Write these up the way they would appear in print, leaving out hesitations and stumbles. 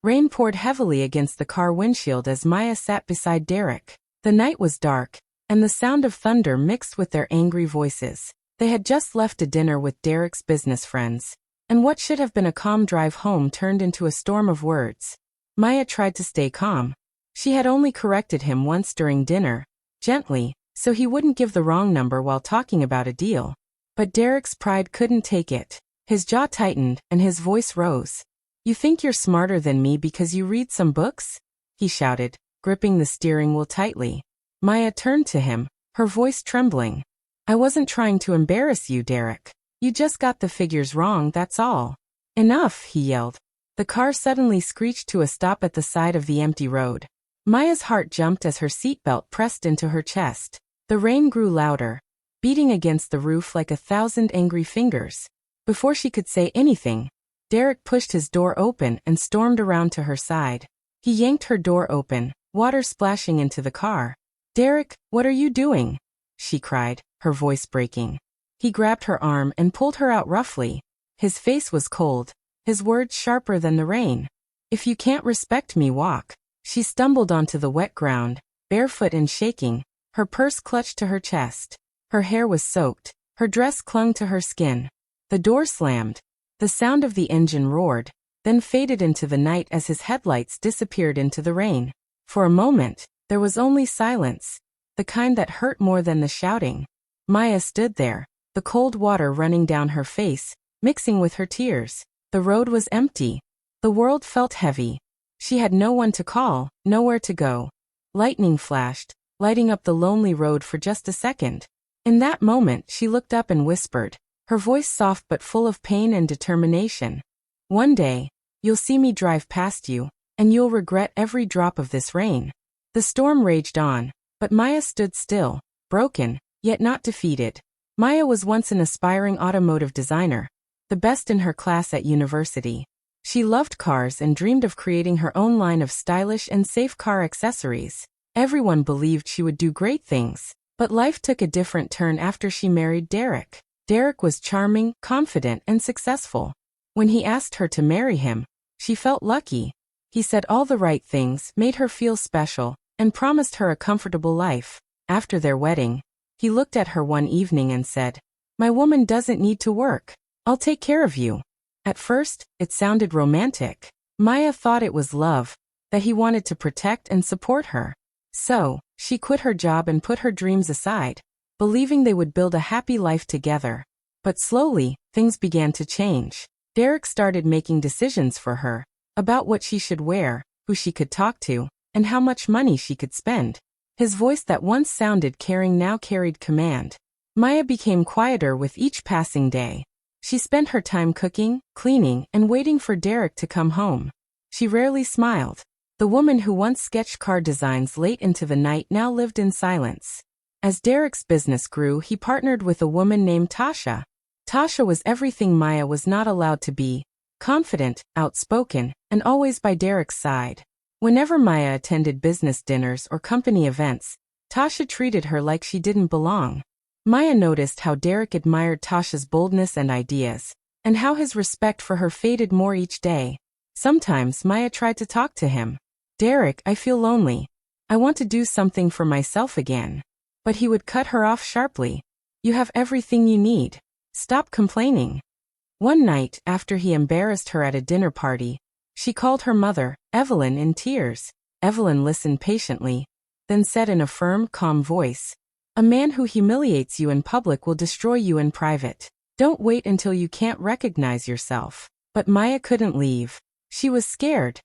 Rain poured heavily against the car windshield as Maya sat beside Derek. The night was dark, and the sound of thunder mixed with their angry voices. They had just left a dinner with Derek's business friends, and what should have been a calm drive home turned into a storm of words. Maya tried to stay calm. She had only corrected him once during dinner, gently, so he wouldn't give the wrong number while talking about a deal. But Derek's pride couldn't take it. His jaw tightened, and his voice rose. "You think you're smarter than me because you read some books?" he shouted, gripping the steering wheel tightly. Maya turned to him, her voice trembling. "I wasn't trying to embarrass you, Derek. You just got the figures wrong, that's all." "Enough," he yelled. The car suddenly screeched to a stop at the side of the empty road. Maya's heart jumped as her seatbelt pressed into her chest. The rain grew louder, beating against the roof like 1,000 angry fingers. Before she could say anything, Derek pushed his door open and stormed around to her side. He yanked her door open, water splashing into the car. "Derek, what are you doing?" she cried, her voice breaking. He grabbed her arm and pulled her out roughly. His face was cold, his words sharper than the rain. "If you can't respect me, walk." She stumbled onto the wet ground, barefoot and shaking, her purse clutched to her chest. Her hair was soaked, her dress clung to her skin. The door slammed. The sound of the engine roared, then faded into the night as his headlights disappeared into the rain. For a moment, there was only silence, the kind that hurt more than the shouting. Maya stood there, the cold water running down her face, mixing with her tears. The road was empty. The world felt heavy. She had no one to call, nowhere to go. Lightning flashed, lighting up the lonely road for just a second. In that moment she looked up and whispered, her voice soft but full of pain and determination. "One day, you'll see me drive past you, and you'll regret every drop of this rain." The storm raged on, but Maya stood still, broken, yet not defeated. Maya was once an aspiring automotive designer, the best in her class at university. She loved cars and dreamed of creating her own line of stylish and safe car accessories. Everyone believed she would do great things, but life took a different turn after she married Derek. Derek was charming, confident, and successful. When he asked her to marry him, she felt lucky. He said all the right things, made her feel special, and promised her a comfortable life. After their wedding, he looked at her one evening and said, "My woman doesn't need to work. I'll take care of you." At first, it sounded romantic. Maya thought it was love, that he wanted to protect and support her. So, she quit her job and put her dreams aside, believing they would build a happy life together. But slowly, things began to change. Derek started making decisions for her, about what she should wear, who she could talk to, and how much money she could spend. His voice that once sounded caring now carried command. Maya became quieter with each passing day. She spent her time cooking, cleaning, and waiting for Derek to come home. She rarely smiled. The woman who once sketched car designs late into the night now lived in silence. As Derek's business grew, he partnered with a woman named Tasha. Tasha was everything Maya was not allowed to be: confident, outspoken, and always by Derek's side. Whenever Maya attended business dinners or company events, Tasha treated her like she didn't belong. Maya noticed how Derek admired Tasha's boldness and ideas, and how his respect for her faded more each day. Sometimes Maya tried to talk to him. "Derek, I feel lonely. I want to do something for myself again." But he would cut her off sharply. "You have everything you need. Stop complaining." One night, after he embarrassed her at a dinner party, she called her mother, Evelyn, in tears. Evelyn listened patiently, then said in a firm, calm voice, "A man who humiliates you in public will destroy you in private. Don't wait until you can't recognize yourself." But Maya couldn't leave. She was scared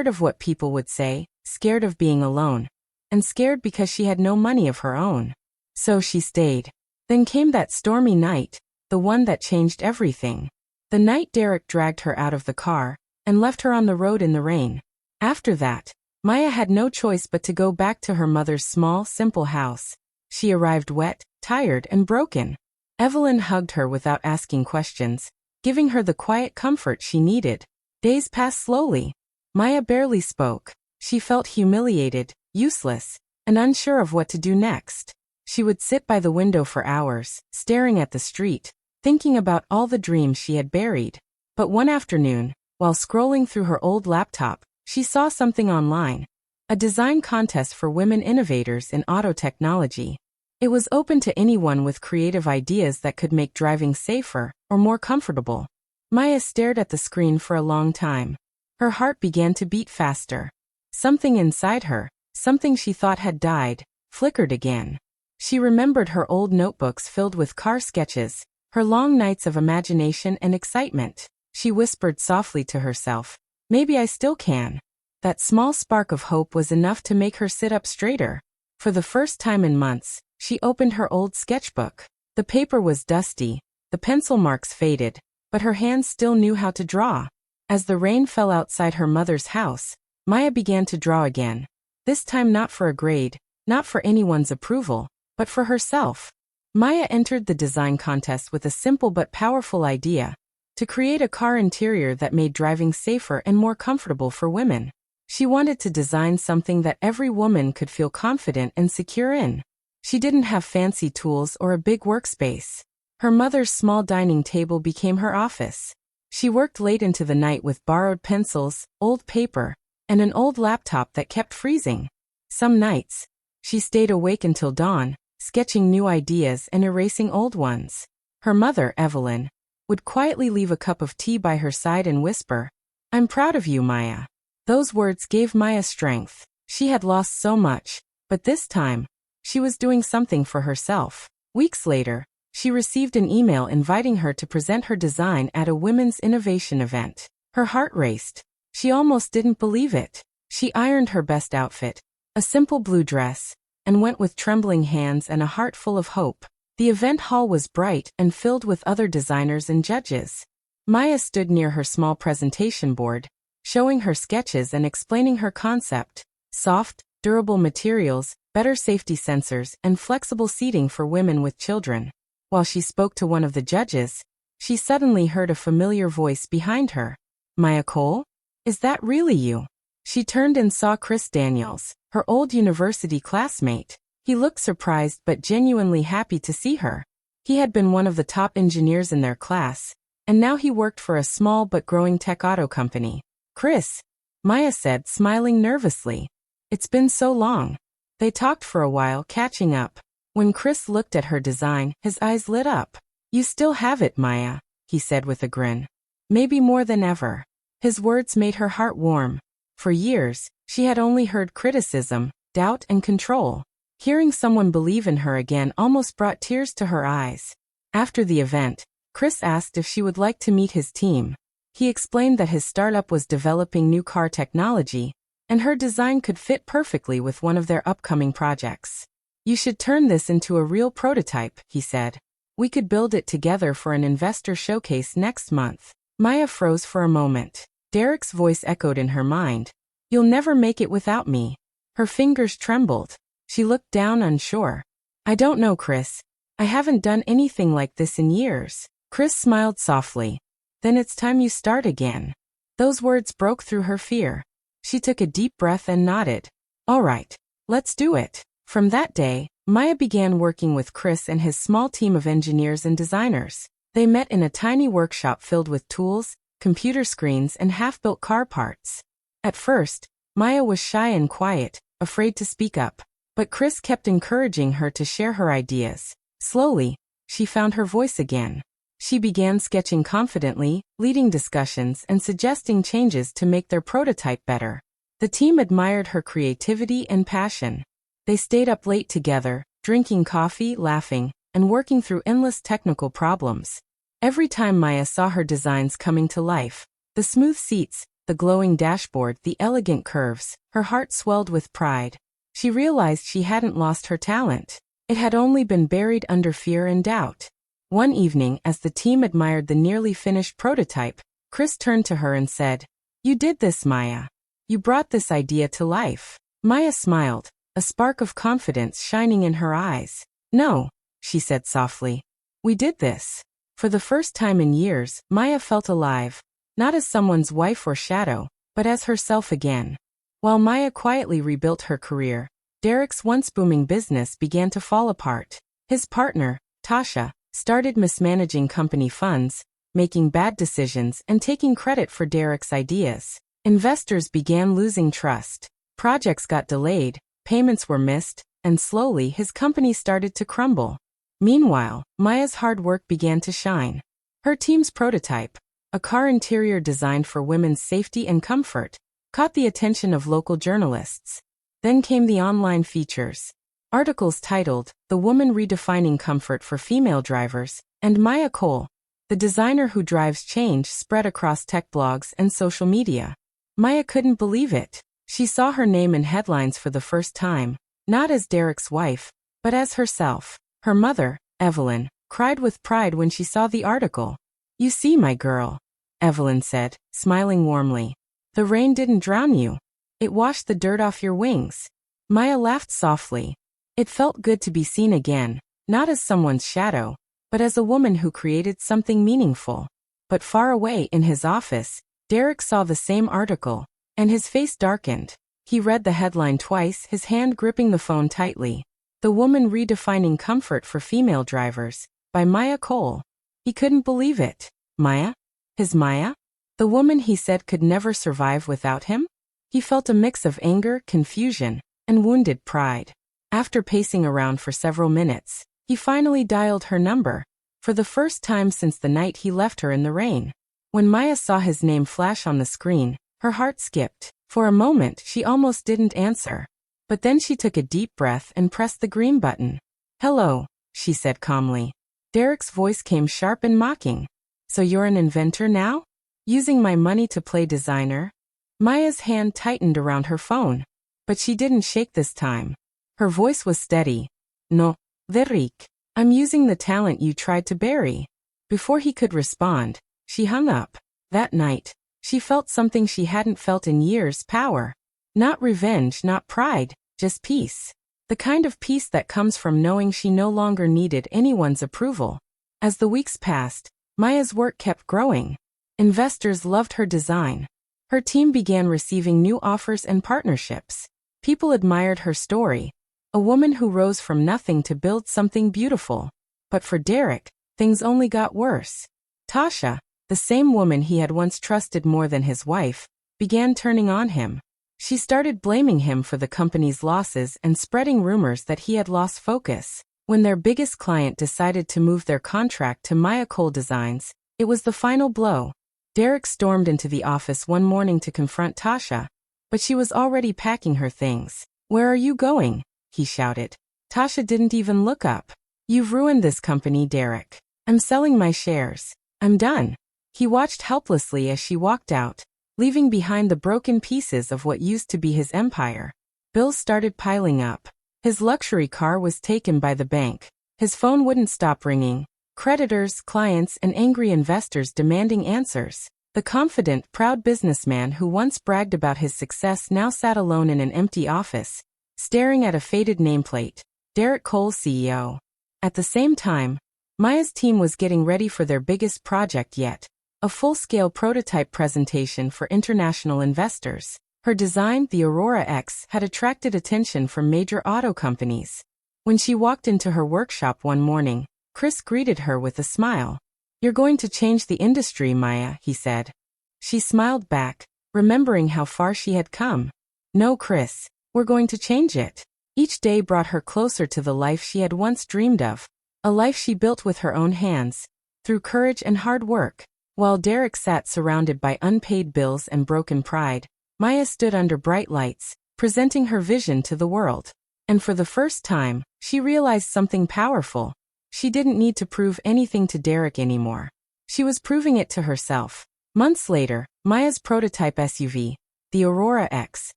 of what people would say, scared of being alone, and scared because she had no money of her own. So she stayed. Then came that stormy night, the one that changed everything. The night Derek dragged her out of the car and left her on the road in the rain. After that, Maya had no choice but to go back to her mother's small, simple house. She arrived wet, tired, and broken. Evelyn hugged her without asking questions, giving her the quiet comfort she needed. Days passed slowly. Maya barely spoke. She felt humiliated, useless, and unsure of what to do next. She would sit by the window for hours, staring at the street, thinking about all the dreams she had buried. But one afternoon, while scrolling through her old laptop, She saw something online. A design contest for women innovators in auto technology. It was open to anyone with creative ideas that could make driving safer or more comfortable. Maya stared at the screen for a long time. Her heart began to beat faster. Something inside her, something she thought had died, flickered again. She remembered her old notebooks filled with car sketches, her long nights of imagination and excitement. She whispered softly to herself, "Maybe I still can." That small spark of hope was enough to make her sit up straighter. For the first time in months, she opened her old sketchbook. The paper was dusty, the pencil marks faded, but her hands still knew how to draw. As the rain fell outside her mother's house, Maya began to draw again. This time not for a grade, not for anyone's approval, but for herself. Maya entered the design contest with a simple but powerful idea: to create a car interior that made driving safer and more comfortable for women. She wanted to design something that every woman could feel confident and secure in. She didn't have fancy tools or a big workspace. Her mother's small dining table became her office. She worked late into the night with borrowed pencils, old paper, and an old laptop that kept freezing. Some nights, she stayed awake until dawn, sketching new ideas and erasing old ones. Her mother, Evelyn, would quietly leave a cup of tea by her side and whisper, "I'm proud of you, Maya." Those words gave Maya strength. She had lost so much, but this time, she was doing something for herself. Weeks later, she received an email inviting her to present her design at a women's innovation event. Her heart raced. She almost didn't believe it. She ironed her best outfit, a simple blue dress, and went with trembling hands and a heart full of hope. The event hall was bright and filled with other designers and judges. Maya stood near her small presentation board, showing her sketches and explaining her concept: soft, durable materials, better safety sensors, and flexible seating for women with children. While she spoke to one of the judges, she suddenly heard a familiar voice behind her. "Maya Cole? Is that really you?" She turned and saw Chris Daniels, her old university classmate. He looked surprised but genuinely happy to see her. He had been one of the top engineers in their class, and now he worked for a small but growing tech auto company. "Chris," Maya said, smiling nervously. "It's been so long." They talked for a while, catching up. When Chris looked at her design, his eyes lit up. "You still have it, Maya," he said with a grin. "Maybe more than ever." His words made her heart warm. For years, she had only heard criticism, doubt, and control. Hearing someone believe in her again almost brought tears to her eyes. After the event, Chris asked if she would like to meet his team. He explained that his startup was developing new car technology, and her design could fit perfectly with one of their upcoming projects. "You should turn this into a real prototype," he said. "We could build it together for an investor showcase next month." Maya froze for a moment. Derek's voice echoed in her mind. "You'll never make it without me." Her fingers trembled. She looked down, unsure. "I don't know, Chris. I haven't done anything like this in years." Chris smiled softly. "Then it's time you start again." Those words broke through her fear. She took a deep breath and nodded. "All right, let's do it." From that day, Maya began working with Chris and his small team of engineers and designers. They met in a tiny workshop filled with tools, computer screens, and half-built car parts. At first, Maya was shy and quiet, afraid to speak up, but Chris kept encouraging her to share her ideas. Slowly, she found her voice again. She began sketching confidently, leading discussions, and suggesting changes to make their prototype better. The team admired her creativity and passion. They stayed up late together, drinking coffee, laughing, and working through endless technical problems. Every time Maya saw her designs coming to life, the smooth seats, the glowing dashboard, the elegant curves, her heart swelled with pride. She realized she hadn't lost her talent. It had only been buried under fear and doubt. One evening, as the team admired the nearly finished prototype, Chris turned to her and said, "You did this, Maya. You brought this idea to life." Maya smiled, a spark of confidence shining in her eyes. "No," she said softly. "We did this." For the first time in years, Maya felt alive, not as someone's wife or shadow, but as herself again. While Maya quietly rebuilt her career, Derek's once booming business began to fall apart. His partner, Tasha, started mismanaging company funds, making bad decisions, and taking credit for Derek's ideas. Investors began losing trust. Projects got delayed, payments were missed, and slowly his company started to crumble. Meanwhile, Maya's hard work began to shine. Her team's prototype, a car interior designed for women's safety and comfort, caught the attention of local journalists. Then came the online features. Articles titled, "The Woman Redefining Comfort for Female Drivers," and Maya Cole, the designer who drives change, spread across tech blogs and social media. Maya couldn't believe it. She saw her name in headlines for the first time, not as Derek's wife, but as herself. Her mother, Evelyn, cried with pride when she saw the article. "You see, my girl," Evelyn said, smiling warmly. "The rain didn't drown you. It washed the dirt off your wings." Maya laughed softly. It felt good to be seen again, not as someone's shadow, but as a woman who created something meaningful. But far away in his office, Derek saw the same article, and his face darkened. He read the headline twice, his hand gripping the phone tightly. "The Woman Redefining Comfort for Female Drivers," by Maya Cole. He couldn't believe it. Maya? His Maya? The woman he said could never survive without him? He felt a mix of anger, confusion, and wounded pride. After pacing around for several minutes, he finally dialed her number, for the first time since the night he left her in the rain. When Maya saw his name flash on the screen, her heart skipped. For a moment, she almost didn't answer. But then she took a deep breath and pressed the green button. "Hello," she said calmly. Derek's voice came sharp and mocking. "So you're an inventor now? Using my money to play designer?" Maya's hand tightened around her phone. But she didn't shake this time. Her voice was steady. "No, Derek. I'm using the talent you tried to bury." Before he could respond, she hung up. That night, she felt something she hadn't felt in years: power. Not revenge, not pride, just peace. The kind of peace that comes from knowing she no longer needed anyone's approval. As the weeks passed, Maya's work kept growing. Investors loved her design. Her team began receiving new offers and partnerships. People admired her story, a woman who rose from nothing to build something beautiful. But for Derek, things only got worse. Tasha, the same woman he had once trusted more than his wife, began turning on him. She started blaming him for the company's losses and spreading rumors that he had lost focus. When their biggest client decided to move their contract to Maya Cole Designs, it was the final blow. Derek stormed into the office one morning to confront Tasha, but she was already packing her things. "Where are you going?" he shouted. Tasha didn't even look up. "You've ruined this company, Derek. I'm selling my shares. I'm done." He watched helplessly as she walked out, leaving behind the broken pieces of what used to be his empire. Bills started piling up. His luxury car was taken by the bank. His phone wouldn't stop ringing. Creditors, clients, and angry investors demanding answers. The confident, proud businessman who once bragged about his success now sat alone in an empty office, staring at a faded nameplate, "Derek Cole, CEO." At the same time, Maya's team was getting ready for their biggest project yet, a full-scale prototype presentation for international investors. Her design, the Aurora X, had attracted attention from major auto companies. When she walked into her workshop one morning, Chris greeted her with a smile. "You're going to change the industry, Maya," he said. She smiled back, remembering how far she had come. "No, Chris, we're going to change it." Each day brought her closer to the life she had once dreamed of, a life she built with her own hands, through courage and hard work. While Derek sat surrounded by unpaid bills and broken pride, Maya stood under bright lights, presenting her vision to the world. And for the first time, she realized something powerful. She didn't need to prove anything to Derek anymore. She was proving it to herself. Months later, Maya's prototype SUV, the Aurora X,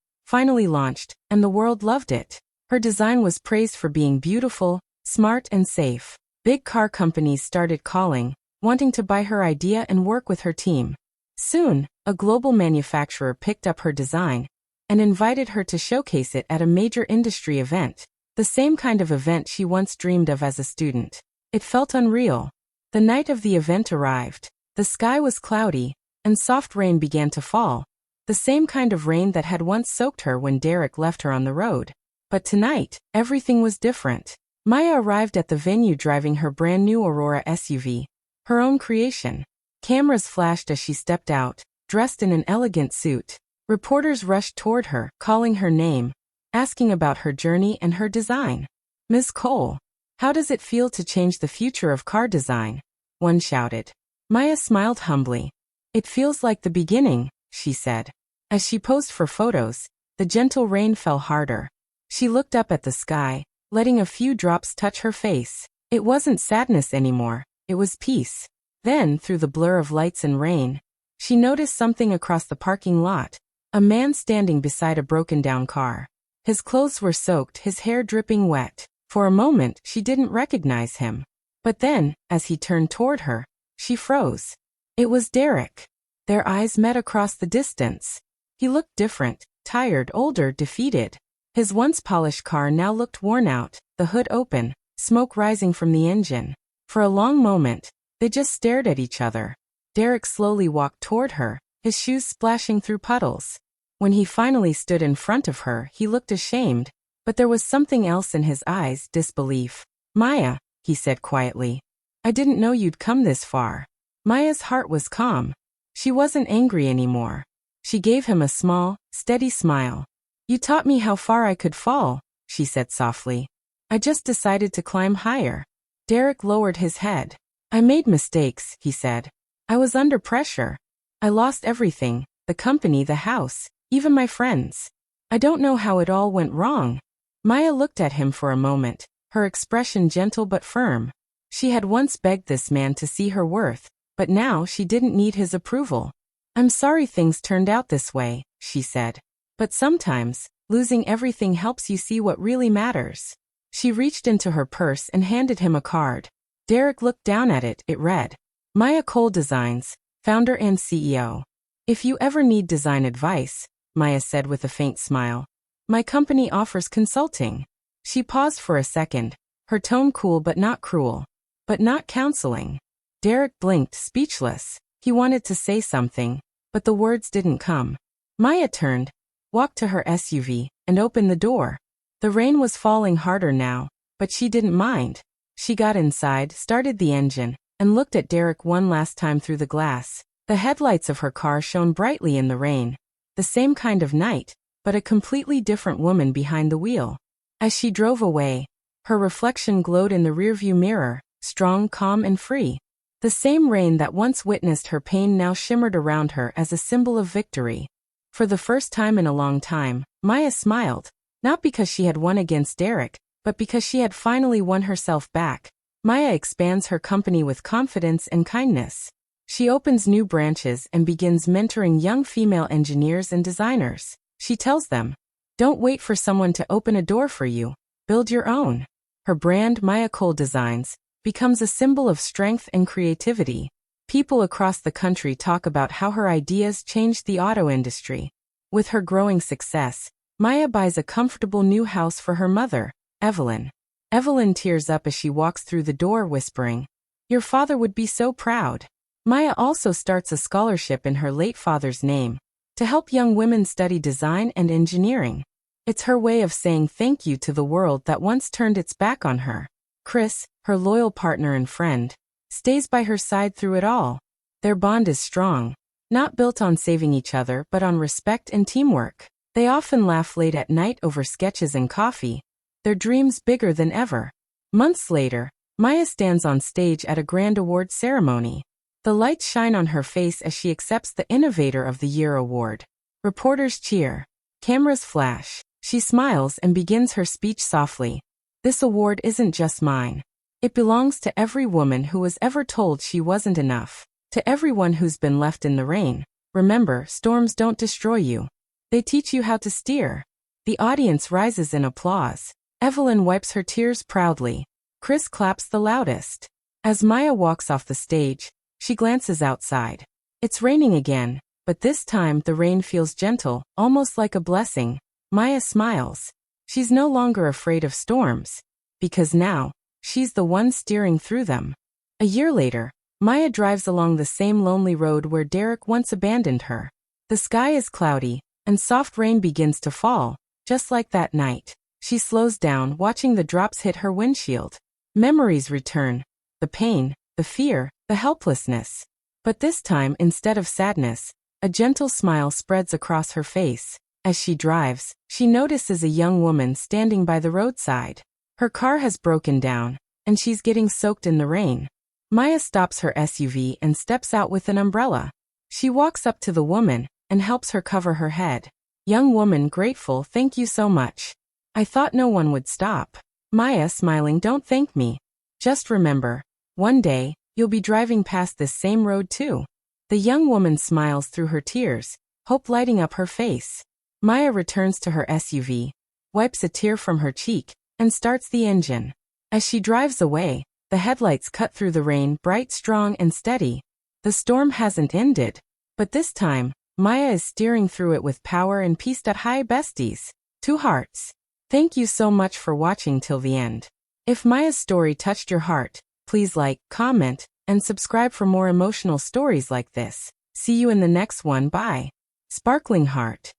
finally launched, and the world loved it. Her design was praised for being beautiful, smart, and safe. Big car companies started calling, wanting to buy her idea and work with her team. Soon, a global manufacturer picked up her design and invited her to showcase it at a major industry event, the same kind of event she once dreamed of as a student. It felt unreal. The night of the event arrived. The sky was cloudy, and soft rain began to fall, the same kind of rain that had once soaked her when Derek left her on the road. But tonight, everything was different. Maya arrived at the venue driving her brand new Aurora SUV, her own creation. Cameras flashed as she stepped out, dressed in an elegant suit. Reporters rushed toward her, calling her name, asking about her journey and her design. "Ms. Cole, how does it feel to change the future of car design?" one shouted. Maya smiled humbly. "It feels like the beginning," she said. As she posed for photos, the gentle rain fell harder. She looked up at the sky, letting a few drops touch her face. It wasn't sadness anymore, it was peace. Then, through the blur of lights and rain, she noticed something across the parking lot. A man standing beside a broken-down car. His clothes were soaked, his hair dripping wet. For a moment, she didn't recognize him. But then, as he turned toward her, she froze. It was Derek. Their eyes met across the distance. He looked different, tired, older, defeated. His once polished car now looked worn out, the hood open, smoke rising from the engine. For a long moment, they just stared at each other. Derek slowly walked toward her, his shoes splashing through puddles. When he finally stood in front of her, he looked ashamed, but there was something else in his eyes, disbelief. "Maya," he said quietly. "I didn't know you'd come this far." Maya's heart was calm. She wasn't angry anymore. She gave him a small, steady smile. "You taught me how far I could fall," she said softly. "I just decided to climb higher." Derek lowered his head. "I made mistakes," he said. "I was under pressure. I lost everything, the company, the house, even my friends. I don't know how it all went wrong." Maya looked at him for a moment, her expression gentle but firm. She had once begged this man to see her worth, but now she didn't need his approval. "I'm sorry things turned out this way," she said. "But sometimes, losing everything helps you see what really matters." She reached into her purse and handed him a card. Derek looked down at it. It read, "Maya Cole Designs, founder and CEO. If you ever need design advice," Maya said with a faint smile, "my company offers consulting." She paused for a second, her tone cool but not cruel. "But not counseling." Derek blinked, speechless. He wanted to say something, but the words didn't come. Maya turned, walked to her SUV, and opened the door. The rain was falling harder now, but she didn't mind. She got inside, started the engine, and looked at Derek one last time through the glass. The headlights of her car shone brightly in the rain. The same kind of night, but a completely different woman behind the wheel. As she drove away, her reflection glowed in the rearview mirror, strong, calm, and free. The same rain that once witnessed her pain now shimmered around her as a symbol of victory. For the first time in a long time, Maya smiled, not because she had won against Derek, but because she had finally won herself back. Maya expands her company with confidence and kindness. She opens new branches and begins mentoring young female engineers and designers. She tells them, "Don't wait for someone to open a door for you. Build your own." Her brand, Maya Cole Designs, becomes a symbol of strength and creativity. People across the country talk about how her ideas changed the auto industry. With her growing success, Maya buys a comfortable new house for her mother, Evelyn. Evelyn tears up as she walks through the door, whispering, "Your father would be so proud." Maya also starts a scholarship in her late father's name to help young women study design and engineering. It's her way of saying thank you to the world that once turned its back on her. Chris, her loyal partner and friend, stays by her side through it all. Their bond is strong, not built on saving each other but on respect and teamwork. They often laugh late at night over sketches and coffee, their dreams bigger than ever. Months later, Maya stands on stage at a grand award ceremony. The lights shine on her face as she accepts the Innovator of the Year award. Reporters cheer. Cameras flash. She smiles and begins her speech softly. "This award isn't just mine. It belongs to every woman who was ever told she wasn't enough. To everyone who's been left in the rain. Remember, storms don't destroy you. They teach you how to steer." The audience rises in applause. Evelyn wipes her tears proudly. Chris claps the loudest. As Maya walks off the stage, she glances outside. It's raining again, but this time the rain feels gentle, almost like a blessing. Maya smiles. She's no longer afraid of storms, because now, she's the one steering through them. A year later, Maya drives along the same lonely road where Derek once abandoned her. The sky is cloudy, and soft rain begins to fall, just like that night. She slows down, watching the drops hit her windshield. Memories return. The pain, the fear, the helplessness. But this time, instead of sadness, A gentle smile spreads across her face. As she drives, she notices a young woman standing by the roadside. Her car has broken down, and she's getting soaked in the rain. Maya stops her SUV and steps out with an umbrella. She walks up to the woman and helps her cover her head. Young woman grateful, thank you so much. I thought no one would stop. Maya smiling, don't thank me. Just remember, one day, you'll be driving past this same road too. The young woman smiles through her tears, hope lighting up her face. Maya returns to her SUV, wipes a tear from her cheek, and starts the engine. As she drives away, the headlights cut through the rain, bright, strong, and steady. The storm hasn't ended, but this time, Maya is steering through it with power and peace. Hi besties. 2 hearts. Thank you so much for watching till the end. If Maya's story touched your heart, please like, comment, and subscribe for more emotional stories like this. See you in the next one. Bye. Sparkling heart.